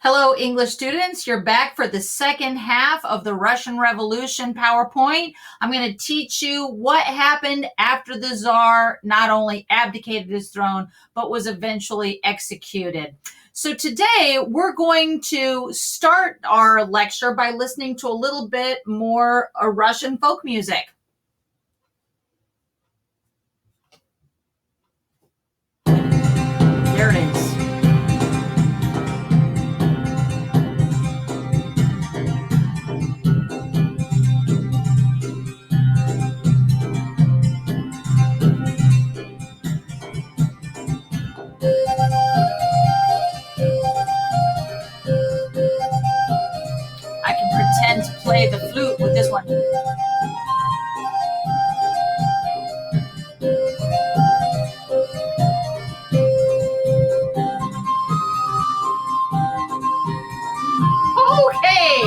Hello, English students. You're back for the second half of the Russian Revolution PowerPoint. I'm going to teach you what happened after the Tsar not only abdicated his throne, but was eventually executed. So today we're going to start our lecture by listening to a little bit more Russian folk music. There it is. I can pretend to play the flute with this one. Okay,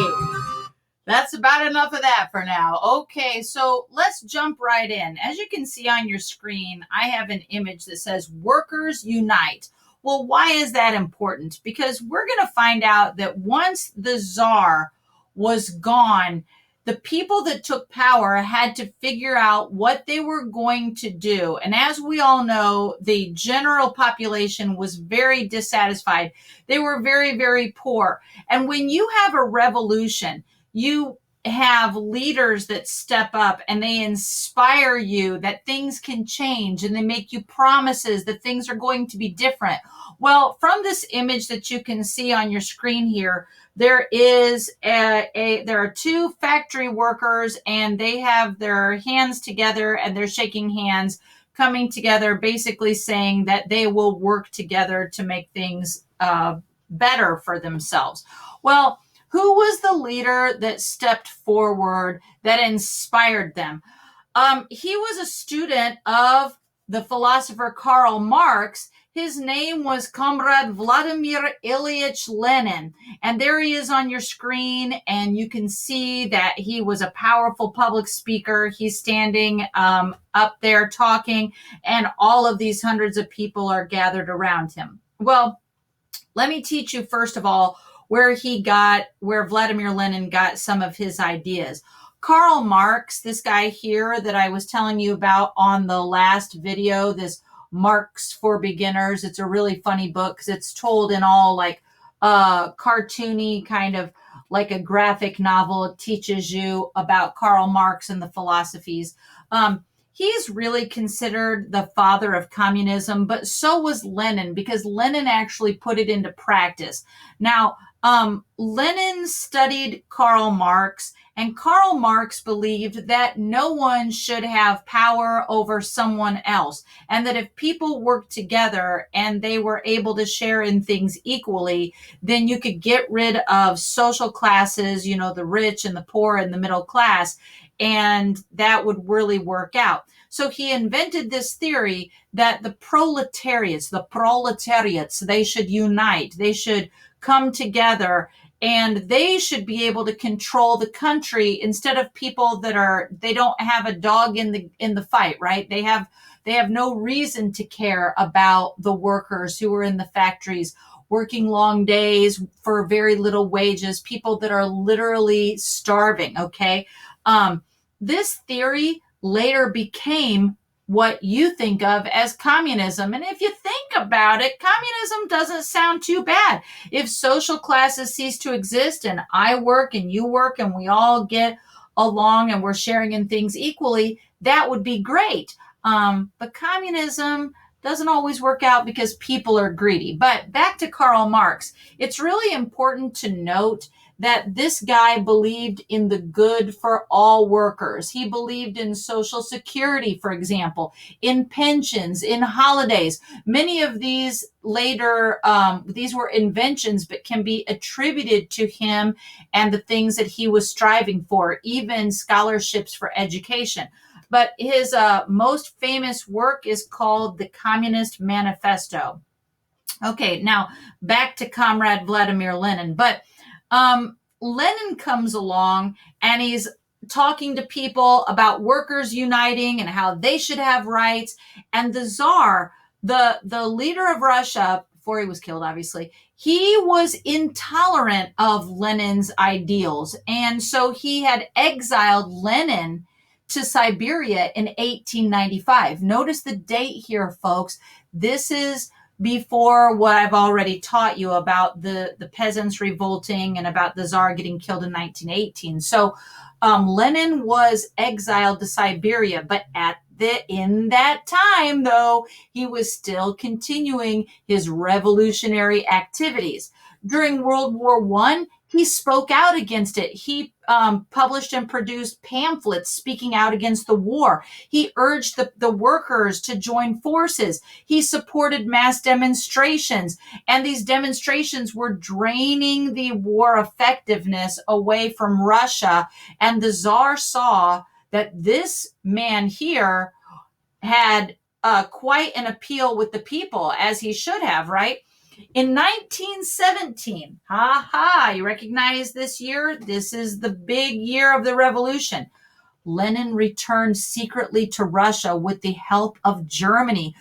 that's about enough of that for now. Okay, so let's jump right in. As you can see on your screen, I have an image that says Workers Unite. Well, why is that important? Because we're going to find out that once the Tsar was gone, the people that took power had to figure out what they were going to do. And as we all know, the general population was very dissatisfied. They were very, very poor. And when you have a revolution, you have leaders that step up and they inspire you that things can change, and they make you promises that things are going to be different. Well, from this image that you can see on your screen here, there are two factory workers, and they have their hands together and they're shaking hands, coming together, basically saying that they will work together to make things better for themselves. Well, who was the leader that stepped forward that inspired them? He was a student of the philosopher Karl Marx. His name was Comrade Vladimir Ilyich Lenin. And there he is on your screen, and you can see that he was a powerful public speaker. He's standing up there talking, and all of these hundreds of people are gathered around him. Well, let me teach you, first of all, where Vladimir Lenin got some of his ideas. Karl Marx, this guy here that I was telling you about on the last video, this Marx for Beginners. It's a really funny book because it's told in all like cartoony kind of like a graphic novel. It teaches you about Karl Marx and the philosophies. He's really considered the father of communism, but so was Lenin, because Lenin actually put it into practice. Now, Lenin studied Karl Marx, and Karl Marx believed that no one should have power over someone else, and that if people worked together and they were able to share in things equally, then you could get rid of social classes, you know, the rich and the poor and the middle class, and that would really work out. So he invented this theory that the proletariats, they should unite, they should come together, and they should be able to control the country instead of people they don't have a dog in the fight, right? They have no reason to care about the workers who are in the factories working long days for very little wages, people that are literally starving, okay? This theory later became what you think of as communism. And if you think about it, communism doesn't sound too bad. If social classes cease to exist and I work and you work and we all get along and we're sharing in things equally, that would be great. But communism doesn't always work out because people are greedy. But back to Karl Marx, it's really important to note that this guy believed in the good for all workers. He believed in Social Security, for example, in pensions, in holidays. Many of these later, these were inventions, but can be attributed to him and the things that he was striving for, even scholarships for education. But his most famous work is called the Communist Manifesto. Okay, now back to Comrade Vladimir Lenin. But Lenin comes along and he's talking to people about workers uniting and how they should have rights. And the Tsar, the leader of Russia, before he was killed, obviously, he was intolerant of Lenin's ideals. And so he had exiled Lenin to Siberia in 1895. Notice the date here, folks. This is before what I've already taught you about the peasants revolting and about the Tsar getting killed in 1918. So Lenin was exiled to Siberia, but in that time, though, he was still continuing his revolutionary activities. During World War I, he spoke out against it. He published and produced pamphlets speaking out against the war. He urged the workers to join forces. He supported mass demonstrations, and these demonstrations were draining the war effectiveness away from Russia. And the Tsar saw that this man here had quite an appeal with the people, as he should have, right? In 1917, you recognize this year? This is the big year of the revolution. Lenin returned secretly to Russia with the help of Germany.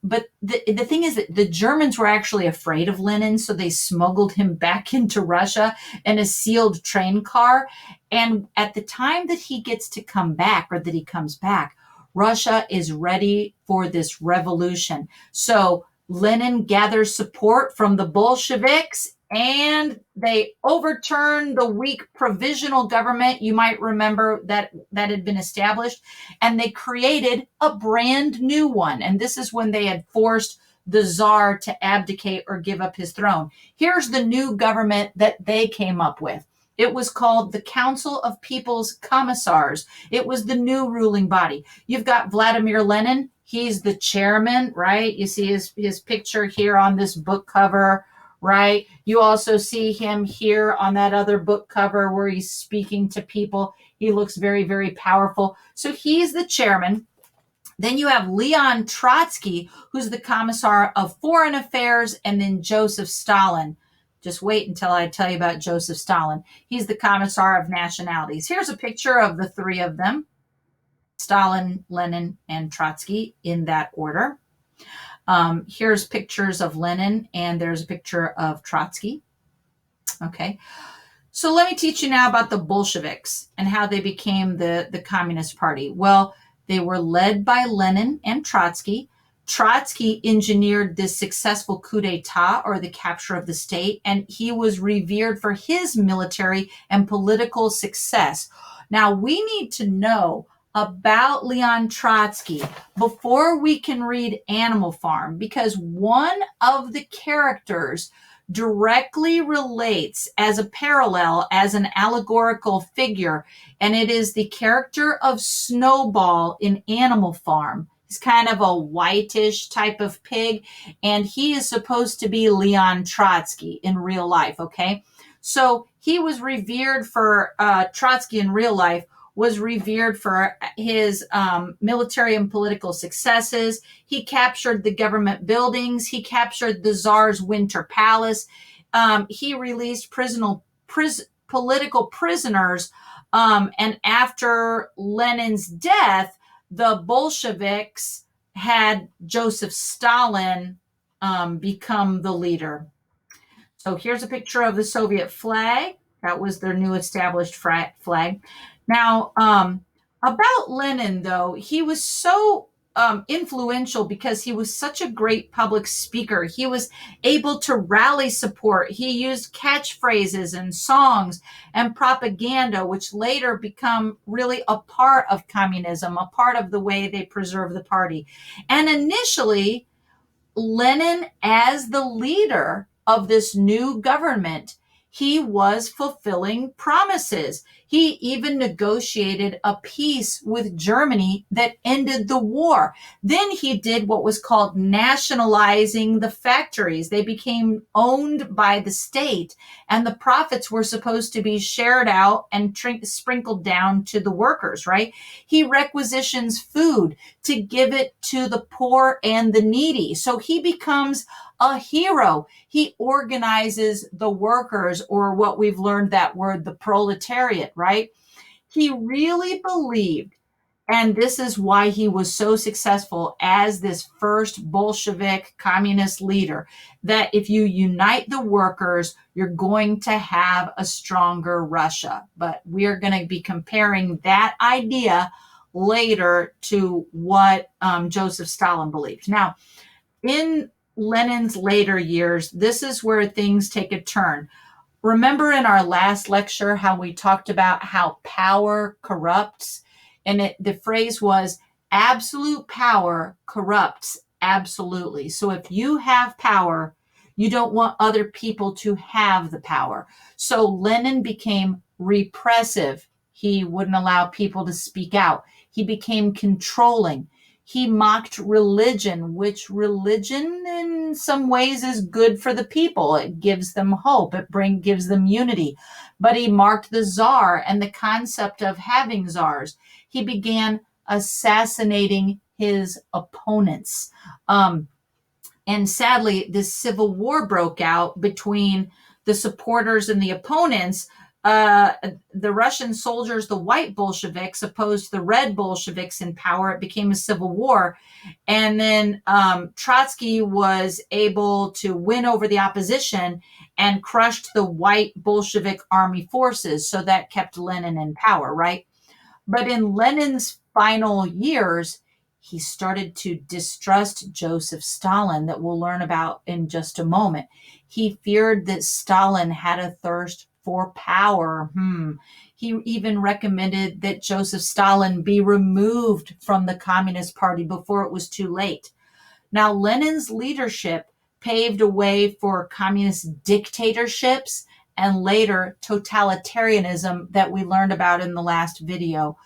But the thing is that the Germans were actually afraid of Lenin, so they smuggled him back into Russia in a sealed train car. And at the time that he gets to come back, or that he comes back, Russia is ready for this revolution. So Lenin gathers support from the Bolsheviks, and they overturn the weak provisional government. You might remember that had been established, and they created a brand new one. And this is when they had forced the Tsar to abdicate or give up his throne. Here's the new government that they came up with. It was called the Council of People's Commissars. It was the new ruling body. You've got Vladimir Lenin. He's the chairman, right? You see his picture here on this book cover, right? You also see him here on that other book cover where he's speaking to people. He looks very, very powerful. So he's the chairman. Then you have Leon Trotsky, who's the Commissar of Foreign Affairs, and then Joseph Stalin. Just wait until I tell you about Joseph Stalin. He's the Commissar of Nationalities. Here's a picture of the three of them: Stalin, Lenin, and Trotsky, in that order. Here's pictures of Lenin, and there's a picture of Trotsky. Okay. So let me teach you now about the Bolsheviks and how they became the Communist Party. Well, they were led by Lenin and Trotsky. Trotsky engineered this successful coup d'etat, or the capture of the state, and he was revered for his military and political success. Now, we need to know about Leon Trotsky before we can read Animal Farm, because one of the characters directly relates as a parallel, as an allegorical figure, and it is the character of Snowball in Animal Farm. He's kind of a whitish type of pig, and he is supposed to be Leon Trotsky in real life, okay? So he was revered for, Trotsky in real life was revered for his military and political successes. He captured the government buildings. He captured the Tsar's Winter Palace. He released political prisoners. And after Lenin's death, the Bolsheviks had Joseph Stalin become the leader. So here's a picture of the Soviet flag. That was their new established flag. Now, about Lenin, though, he was so influential because he was such a great public speaker. He was able to rally support. He used catchphrases and songs and propaganda, which later become really a part of communism, a part of the way they preserve the party. And initially, Lenin, as the leader of this new government, he was fulfilling promises. He even negotiated a peace with Germany that ended the war. Then he did what was called nationalizing the factories. They became owned by the state, and the profits were supposed to be shared out and sprinkled down to the workers, right? He requisitions food to give it to the poor and the needy. So he becomes a hero. He organizes the workers, or what we've learned that word, the proletariat, right? He really believed And this is why he was so successful as this first Bolshevik communist leader, that if you unite the workers, you're going to have a stronger Russia. But we are going to be comparing that idea later to what Joseph Stalin believed. Now, in Lenin's later years, this is where things take a turn. Remember in our last lecture how we talked about how power corrupts? And the phrase was absolute power corrupts absolutely. So if you have power, you don't want other people to have the power. So Lenin became repressive. He wouldn't allow people to speak out. He became controlling. He mocked religion, which religion in some ways is good for the people. It gives them hope. It gives them unity. But he mocked the czar and the concept of having czars. He began assassinating his opponents. And sadly, this civil war broke out between the supporters and the opponents. The Russian soldiers, the white Bolsheviks, opposed the red Bolsheviks in power. It became a civil war. And then Trotsky was able to win over the opposition and crushed the white Bolshevik army forces. So that kept Lenin in power, right? But in Lenin's final years, he started to distrust Joseph Stalin, that we'll learn about in just a moment. He feared that Stalin had a thirst for power. He even recommended that Joseph Stalin be removed from the Communist Party before it was too late. Now, Lenin's leadership paved a way for communist dictatorships and later totalitarianism that we learned about in the last video.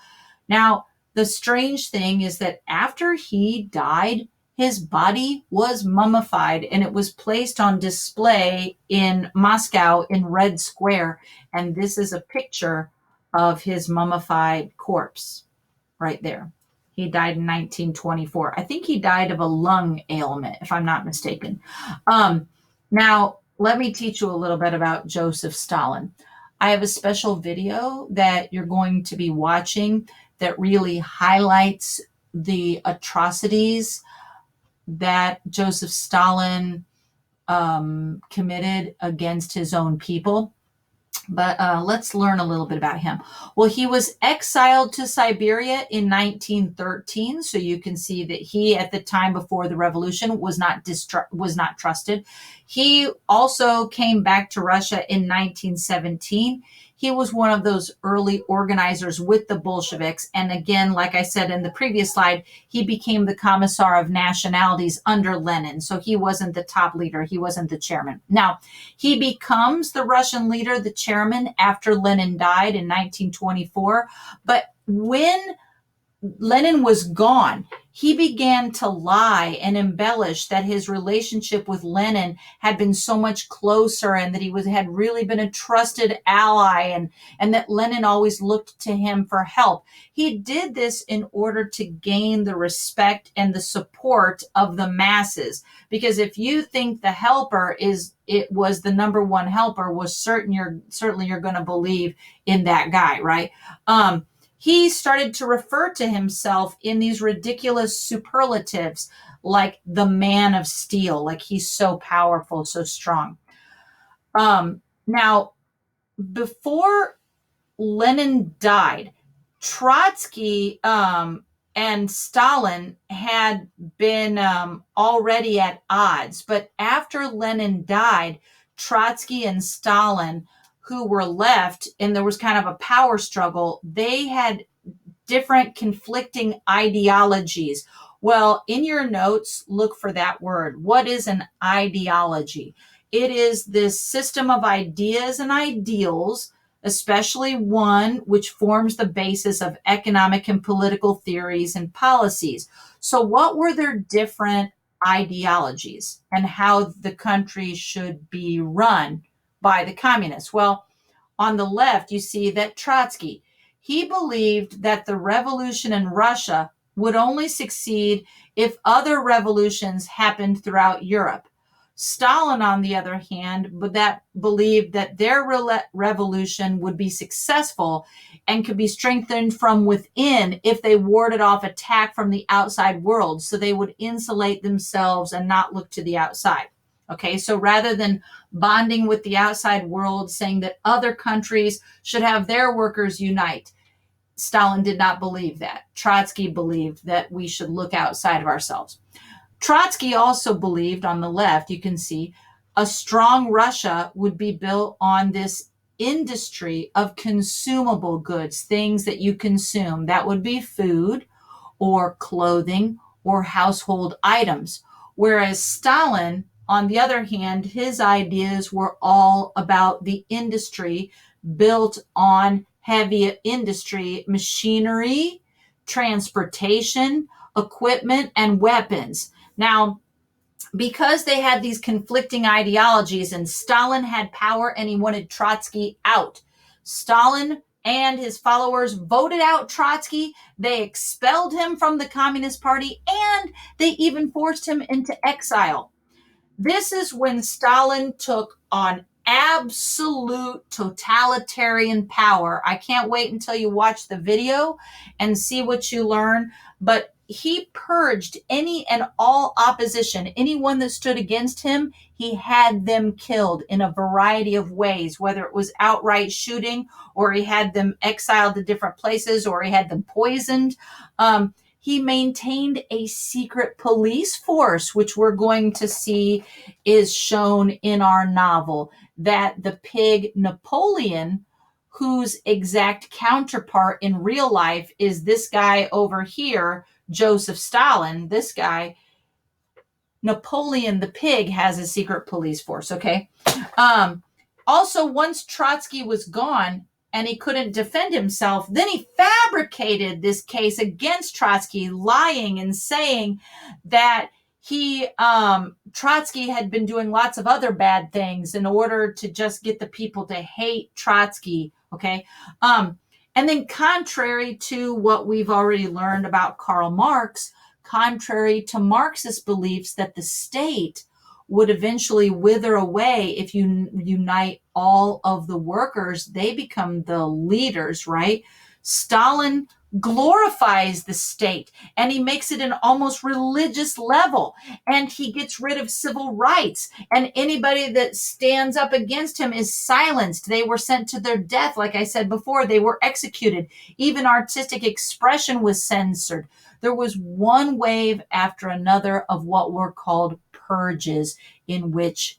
Now, the strange thing is that after he died, his body was mummified and it was placed on display in Moscow in Red Square. And this is a picture of his mummified corpse right there. He died in 1924. I think he died of a lung ailment, if I'm not mistaken. Now, let me teach you a little bit about Joseph Stalin. I have a special video that you're going to be watching that really highlights the atrocities that Joseph Stalin committed against his own people. But let's learn a little bit about him. Well, he was exiled to Siberia in 1913, so you can see that he, at the time before the revolution, was not trusted. He also came back to Russia in 1917. He was one of those early organizers with the Bolsheviks. And again, like I said in the previous slide, he became the Commissar of Nationalities under Lenin. So he wasn't the top leader. He wasn't the chairman. Now, he becomes the Russian leader, the chairman, after Lenin died in 1924. But when Lenin was gone, he began to lie and embellish that his relationship with Lenin had been so much closer and that he had really been a trusted ally and that Lenin always looked to him for help. He did this in order to gain the respect and the support of the masses. Because if you think the helper was the number one helper, certainly you're going to believe in that guy, right? He started to refer to himself in these ridiculous superlatives like the man of steel, like he's so powerful, so strong. Now, before Lenin died, Trotsky and Stalin had been already at odds. But after Lenin died, Trotsky and Stalin, who were left, and there was kind of a power struggle, they had different conflicting ideologies. Well, in your notes, look for that word. What is an ideology? It is this system of ideas and ideals, especially one which forms the basis of economic and political theories and policies. So what were their different ideologies and how the country should be run by the communists? Well, on the left, you see that Trotsky, he believed that the revolution in Russia would only succeed if other revolutions happened throughout Europe. Stalin, on the other hand, believed that their revolution would be successful and could be strengthened from within if they warded off attack from the outside world. So they would insulate themselves and not look to the outside. Okay, so rather than bonding with the outside world, saying that other countries should have their workers unite, Stalin did not believe that. Trotsky believed that we should look outside of ourselves. Trotsky also believed, on the left, you can see, a strong Russia would be built on this industry of consumable goods, things that you consume. That would be food or clothing or household items. Whereas Stalin, on the other hand, his ideas were all about the industry built on heavy industry, machinery, transportation, equipment, and weapons. Now, because they had these conflicting ideologies and Stalin had power and he wanted Trotsky out, Stalin and his followers voted out Trotsky. They expelled him from the Communist Party and they even forced him into exile. This is when Stalin took on absolute totalitarian power. I can't wait until you watch the video and see what you learn. But he purged any and all opposition. Anyone that stood against him, he had them killed in a variety of ways, whether it was outright shooting or he had them exiled to different places or he had them poisoned. He maintained a secret police force, which we're going to see is shown in our novel, that the pig Napoleon, whose exact counterpart in real life is this guy over here, Joseph Stalin, this guy, Napoleon the pig, has a secret police force, okay? Also, once Trotsky was gone, and he couldn't defend himself, then he fabricated this case against Trotsky, lying and saying that Trotsky had been doing lots of other bad things in order to just get the people to hate Trotsky, okay? And then contrary to what we've already learned about Karl Marx, contrary to Marxist beliefs that the state would eventually wither away if you unite all of the workers, they become the leaders, right? Stalin glorifies the state and he makes it an almost religious level, and he gets rid of civil rights, and anybody that stands up against him is silenced. They were sent to their death. Like I said before, they were executed. Even artistic expression was censored. There was one wave after another of what were called purges, in which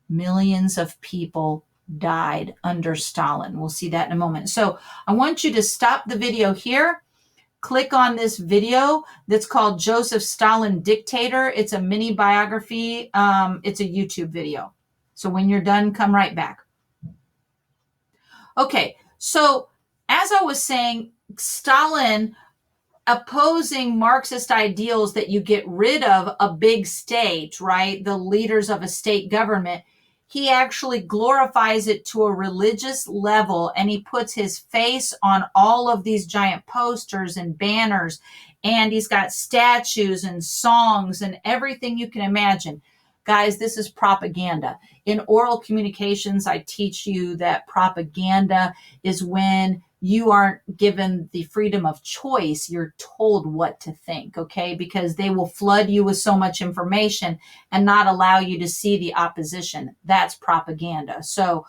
millions of people died under Stalin. We'll see that in a moment. So I want you to stop the video here. Click on this video that's called Joseph Stalin Dictator. It's a mini biography. It's a YouTube video. So when you're done, come right back. Okay, so as I was saying, Stalin, opposing Marxist ideals that you get rid of a big state, right? The leaders of a state government, he actually glorifies it to a religious level, and he puts his face on all of these giant posters and banners, and he's got statues and songs and everything you can imagine. Guys, this is propaganda. In oral communications, I teach you that propaganda is when you aren't given the freedom of choice. You're told what to think, okay? Because they will flood you with so much information and not allow you to see the opposition. That's propaganda. So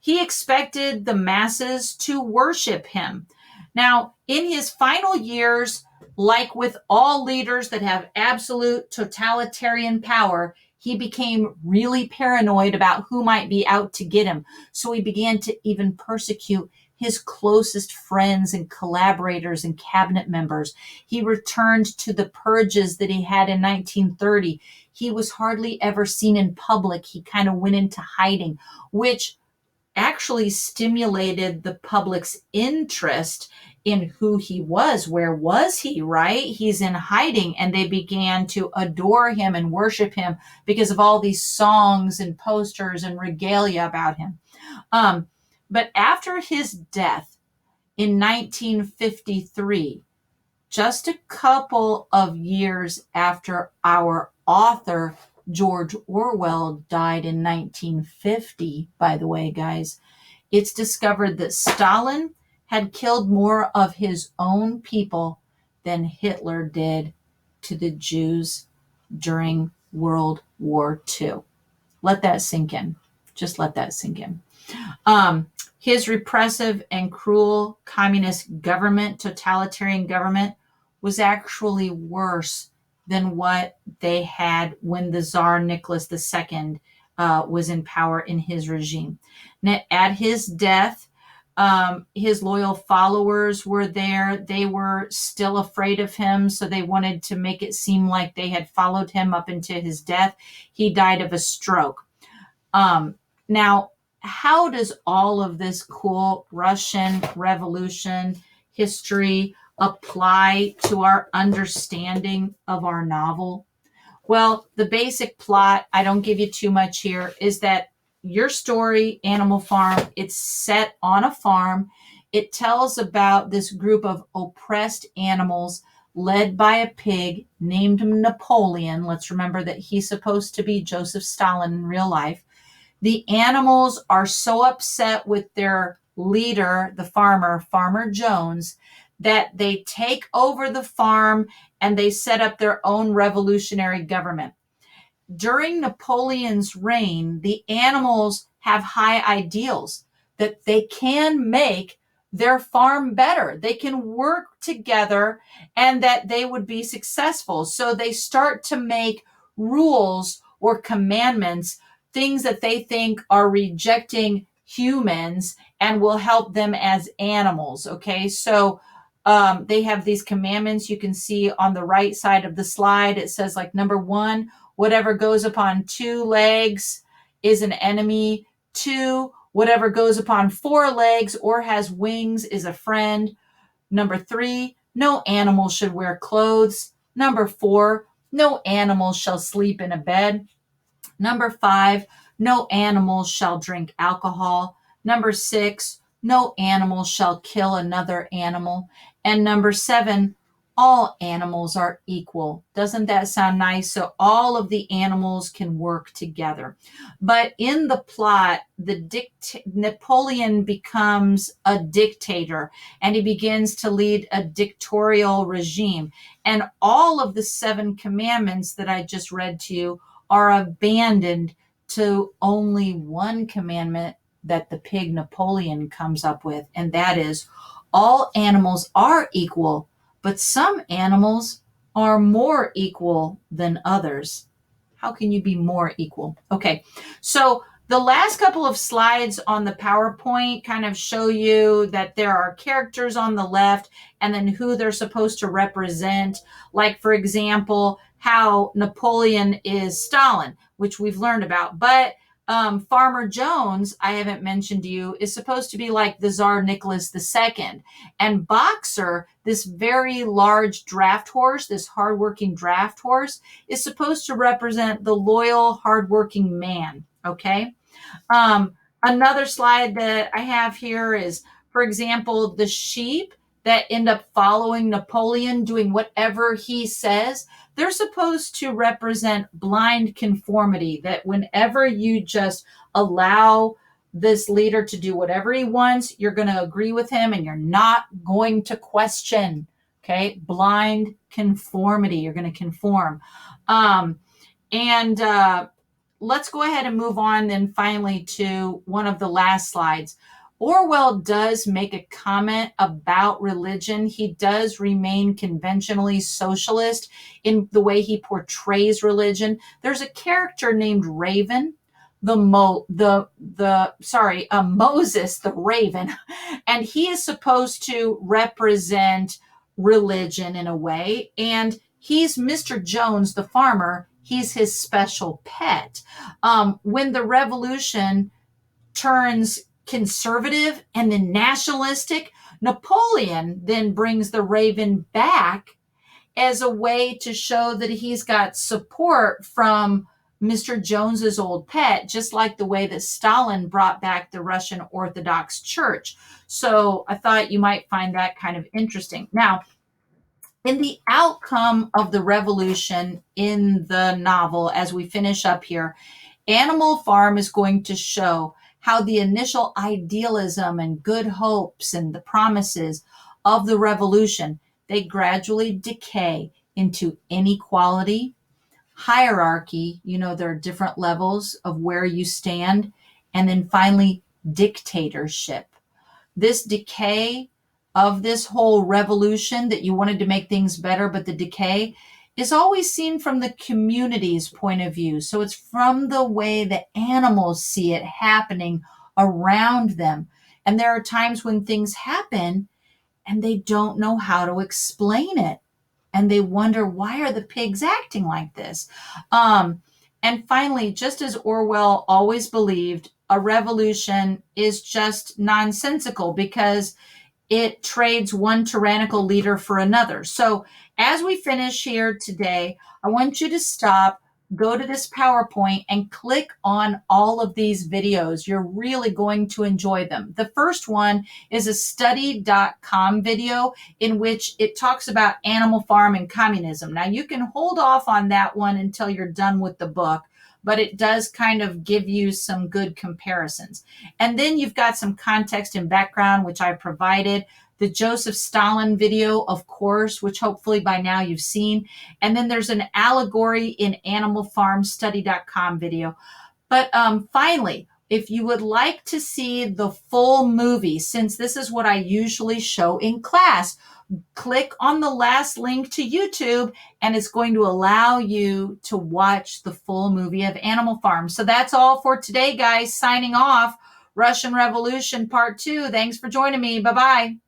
he expected the masses to worship him. Now, in his final years, like with all leaders that have absolute totalitarian power, he became really paranoid about who might be out to get him. So he began to even persecute his closest friends and collaborators and cabinet members. He returned to the purges that he had in 1930. He was hardly ever seen in public. He kind of went into hiding, which actually stimulated the public's interest in who he was. Where was he, right? He's in hiding, and they began to adore him and worship him because of all these songs and posters and regalia about him. But after his death in 1953, just a couple of years after our author George Orwell died in 1950, by the way, guys. It's discovered that Stalin had killed more of his own people than Hitler did to the Jews during World War II. Let that sink in. Just let that sink in. His repressive and cruel communist government, totalitarian government, was actually worse than what they had when the Tsar Nicholas II was in power in his regime. Now, at his death, his loyal followers were there. They were still afraid of him, so they wanted to make it seem like they had followed him up into his death. He died of a stroke. Now, how does all of this cool Russian Revolution history apply to our understanding of our novel? Well, the basic plot, I don't give you too much here, is that your story, Animal Farm, it's set on a farm. It tells about this group of oppressed animals led by a pig named Napoleon. Let's remember that he's supposed to be Joseph Stalin in real life. The animals are so upset with their leader, the farmer, Farmer Jones, that they take over the farm and they set up their own revolutionary government. During Napoleon's reign, the animals have high ideals that they can make their farm better. They can work together and that they would be successful. So they start to make rules or commandments, things that they think are rejecting humans and will help them as animals. Okay, so they have these commandments you can see on the right side of the slide. It says, like, number 1, whatever goes upon 2 legs is an enemy. 2, whatever goes upon 4 legs or has wings is a friend. Number 3, no animal should wear clothes. Number 4, no animal shall sleep in a bed. Number 5, no animal shall drink alcohol. Number 6, no animal shall kill another animal. And number 7, all animals are equal. Doesn't that sound nice? So all of the animals can work together. But in the plot, Napoleon becomes a dictator and he begins to lead a dictatorial regime. And all of the 7 commandments that I just read to you are abandoned to only one commandment that the pig Napoleon comes up with, and that is all animals are equal, but some animals are more equal than others. How can you be more equal? Okay, so the last couple of slides on the PowerPoint kind of show you that there are characters on the left and then who they're supposed to represent. Like, for example, how Napoleon is Stalin, which we've learned about. But Farmer Jones, I haven't mentioned to you, is supposed to be like the Tsar Nicholas II. And Boxer, this very large draft horse, this hardworking draft horse, is supposed to represent the loyal, hardworking man. Okay. Another slide that I have here is, for example, the sheep that end up following Napoleon, doing whatever he says. They're supposed to represent blind conformity, that whenever you just allow this leader to do whatever he wants, you're going to agree with him and you're not going to question. Okay, blind conformity. You're going to conform. Let's go ahead and move on then finally to one of the last slides. Orwell does make a comment about religion. He does remain conventionally socialist in the way he portrays religion. There's a character named Raven, Moses the Raven, and he is supposed to represent religion in a way, and he's Mr. Jones, the farmer. He's his special pet. When the revolution turns conservative and then nationalistic, Napoleon then brings the Raven back as a way to show that he's got support from Mr. Jones's old pet, just like the way that Stalin brought back the Russian Orthodox Church. So I thought you might find that kind of interesting. Now, In the outcome of the revolution in the novel, as we finish up here, Animal Farm is going to show how the initial idealism and good hopes and the promises of the revolution, they gradually decay into inequality, hierarchy. There are different levels of where you stand, and then finally dictatorship. This decay of this whole revolution, that you wanted to make things better, but the decay is always seen from the community's point of view. So it's from the way the animals see it happening around them. And there are times when things happen and they don't know how to explain it. And they wonder, why are the pigs acting like this? And finally, just as Orwell always believed, a revolution is just nonsensical because it trades one tyrannical leader for another. So as we finish here today, I want you to stop, go to this PowerPoint, and click on all of these videos. You're really going to enjoy them. The first one is a study.com video in which it talks about Animal Farm and communism. Now, you can hold off on that one until you're done with the book, but it does kind of give you some good comparisons. And then you've got some context and background, which I provided. The Joseph Stalin video, of course, which hopefully by now you've seen. And then there's an allegory in Animal Farm Study.com video. But finally, if you would like to see the full movie, since this is what I usually show in class, click on the last link to YouTube, and it's going to allow you to watch the full movie of Animal Farm. So that's all for today, guys. Signing off. Russian Revolution Part 2. Thanks for joining me. Bye-bye.